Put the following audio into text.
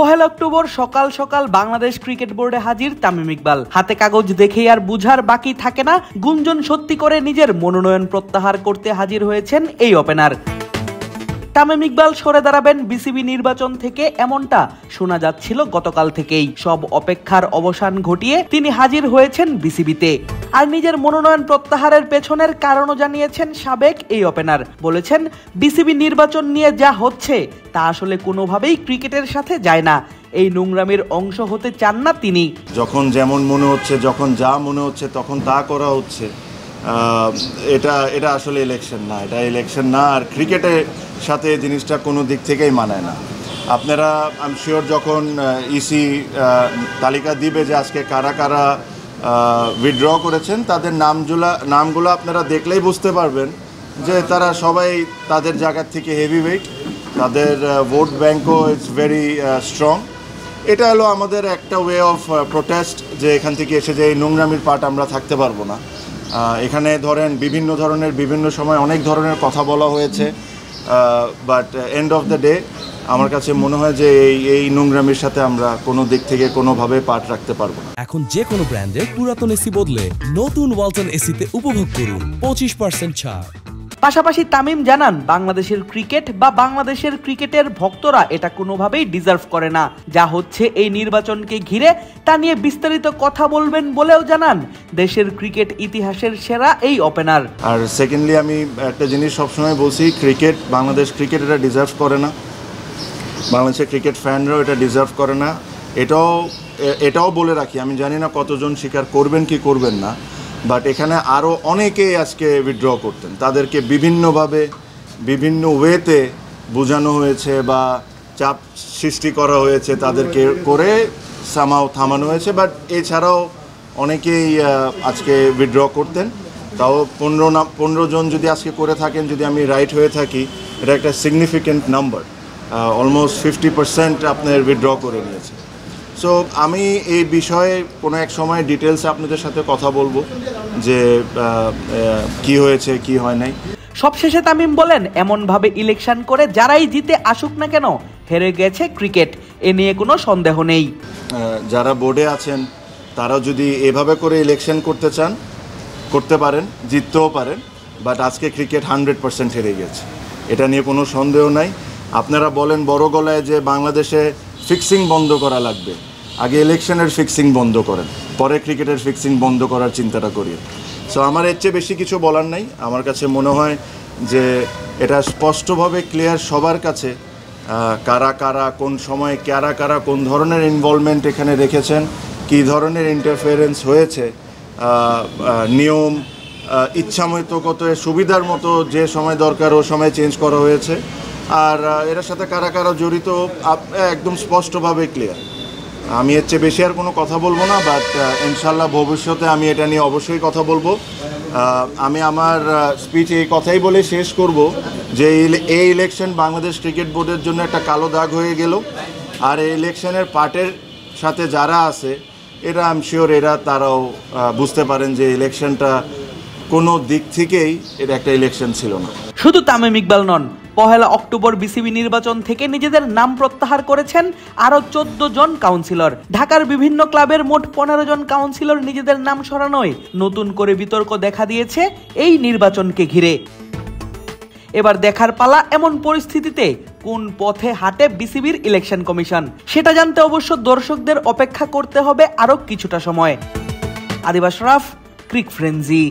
1 October সকাল সকাল Bangladesh cricket বোর্ডে হাজির তামিম ইকবাল। হাতে কাগজ দেখেই আর বুঝার বাকি থাকে না, গুঞ্জন সত্যি করে নিজের মনোনয়ন প্রত্যাহার করতে হাজির হয়েছেন এই ওপেনার। তামিম ইকবাল সরে দাঁড়াবেন বিসিবি নির্বাচন থেকে, এমনটা শোনা যাচ্ছিল গতকাল থেকেই। সব অপেক্ষার অবসান ঘটিয়ে তিনি হাজির হয়েছেন বিসিবিতে। আর নিজের মনোনয়ন প্রত্যাহারের পেছনের কারণও জানিয়েছেন সাবেক এই ওপেনার। বলেছেন, বিসিবি নির্বাচন নিয়ে যা হচ্ছে তা আসলে কোনোভাবেই ক্রিকেটের সাথে যায় না। এই নোংরামির অংশ হতে চান না তিনি। যখন যেমন মনে হচ্ছে, যখন যা মনে হচ্ছে তখন তা করা হচ্ছে, এটা আসলে ইলেকশন না, এটা ইলেকশন না। আর ক্রিকেটের সাথে জিনিসটা কোনো দিক থেকেই মানায় না। আপনারা আই এম শিওর যখন ইসি তালিকা দিবে যে আজকে কারা কারা উইথড্র করেছেন, তাদের নামগুলো আপনারা দেখলেই বুঝতে পারবেন যে তারা সবাই তাদের জায়গার থেকে হেভি ওয়েট, তাদের ভোট ব্যাঙ্কও ইটস ভেরি স্ট্রং। এটা হলো আমাদের একটা ওয়ে অফ প্রোটেস্ট, যে এখান থেকে এসে যে এই নোংরামির পার্ট আমরা থাকতে পারবো না। এখানে ধরেন বিভিন্ন ধরনের বিভিন্ন সময় অনেক ধরনের কথা বলা হয়েছে, but end of the day আমার কাছে মনে হয় যে এই নোংরামির সাথে আমরা কোনো দিক থেকে কোনোভাবে পার্ট রাখতে পারবো না। এখন যে কোনো ব্র্যান্ডের পুরাতন এসি বদলে নতুন ওয়ালটন এসিতে উপভোগ করুন 25% ছাড়। পাশাপাশি তামিম জানান, বাংলাদেশের ক্রিকেট বা বাংলাদেশের ক্রিকেটের ভক্তরা এটা কোনোভাবেই ডিজার্ভ করে না। যা হচ্ছে এই নির্বাচনকে ঘিরে তা নিয়ে বিস্তারিত কথা বলবেন বলেও জানান দেশের ক্রিকেট ইতিহাসের সেরা এই ওপেনার। আর সেকেন্ডলি আমি একটা জিনিস সবসময় বলছি, ক্রিকেট, বাংলাদেশ ক্রিকেট এটা ডিজার্ভ করে না, বাংলাদেশের ক্রিকেট ফ্যানরাও এটা ডিজার্ভ করে না। এটাও বলে রাখি, আমি জানি না কতজন স্বীকার করবেন কি করবেন না, বাট এখানে আরও অনেকেই আজকে উইথড্র করতেন। তাদেরকে বিভিন্নভাবে বিভিন্ন ওয়েতে বোঝানো হয়েছে বা চাপ সৃষ্টি করা হয়েছে, তাদেরকে করে সামাও থামানো হয়েছে। বাট এছাড়াও অনেকেই আজকে উইথড্র করতেন। তাও 15 জন যদি আজকে করে থাকেন, যদি আমি রাইট হয়ে থাকি, এটা একটা সিগনিফিক্যান্ট নাম্বার। অলমোস্ট 50% আপনার উইথড্র করে নিয়েছে। সো আমি এই বিষয়ে কোনো এক সময় ডিটেলসে আপনাদের সাথে কথা বলবো যে কি হয়েছে কি হয় নাই। সবশেষে তামিম বলেন, এমনভাবে ইলেকশন করে যারাই জিতে আসুক না কেন, হেরে গেছে ক্রিকেট, এ নিয়ে কোনো সন্দেহ নেই। যারা বোর্ডে আছেন তারা যদি এভাবে করে ইলেকশন করতে চান, করতে পারেন, জিততেও পারেন, বাট আজকে ক্রিকেট 100% হেরে গেছে, এটা নিয়ে কোনো সন্দেহ নাই। আপনারা বলেন বড় গলায় যে বাংলাদেশে ফিক্সিং বন্ধ করা লাগবে, আগে ইলেকশনের ফিক্সিং বন্ধ করেন, পরে ক্রিকেটের ফিক্সিং বন্ধ করার চিন্তাটা করি। সো আমার এর চেয়ে বেশি কিছু বলার নাই। আমার কাছে মনে হয় যে এটা স্পষ্টভাবে ক্লিয়ার সবার কাছে, কারা কারা কোন সময় কারা কারা কোন ধরনের ইনভলভমেন্ট এখানে রেখেছেন, কী ধরনের ইন্টারফারেন্স হয়েছে, নিয়ম ইচ্ছামতো কত সুবিধার মতো যে সময় দরকার ও সময় চেঞ্জ করা হয়েছে। আর এর সাথে কারা কারা জড়িত একদম স্পষ্টভাবে ক্লিয়ার। আমি এর চেয়ে বেশি আর কোনো কথা বলবো না, বাট ইনশাল্লাহ ভবিষ্যতে আমি এটা নিয়ে অবশ্যই কথা বলবো। আমি আমার স্পিচ এই কথাই বলে শেষ করব যে এই ইলেকশন বাংলাদেশ ক্রিকেট বোর্ডের জন্য একটা কালো দাগ হয়ে গেল। আর এই ইলেকশনের পার্টের সাথে যারা আছে এরা আই এম শিওর তারাও বুঝতে পারেন যে ইলেকশনটা কোনো দিক থেকেই এটা একটা ইলেকশন ছিল না। শুধু তামিম ইকবাল নন, 1 অক্টোবর বিসিবি নির্বাচন থেকে নিজেদের নাম প্রত্যাহার করেছেন আরো 14 জন কাউন্সিলর। ঢাকার বিভিন্ন ক্লাবের মোট 15 জন কাউন্সিলর নিজেদের নাম সরানোয় নতুন করে বিতর্ক দেখা দিয়েছে এই নির্বাচনকে ঘিরে। এবার দেখার পালা এমন পরিস্থিতিতে কোন পথে হাঁটে বিসিবির ইলেকশন কমিশন, সেটা জানতে অবশ্য দর্শকদের অপেক্ষা করতে হবে আরো কিছুটা সময়। আদিব আশরাফ, ক্রিক ফ্রেন্জি।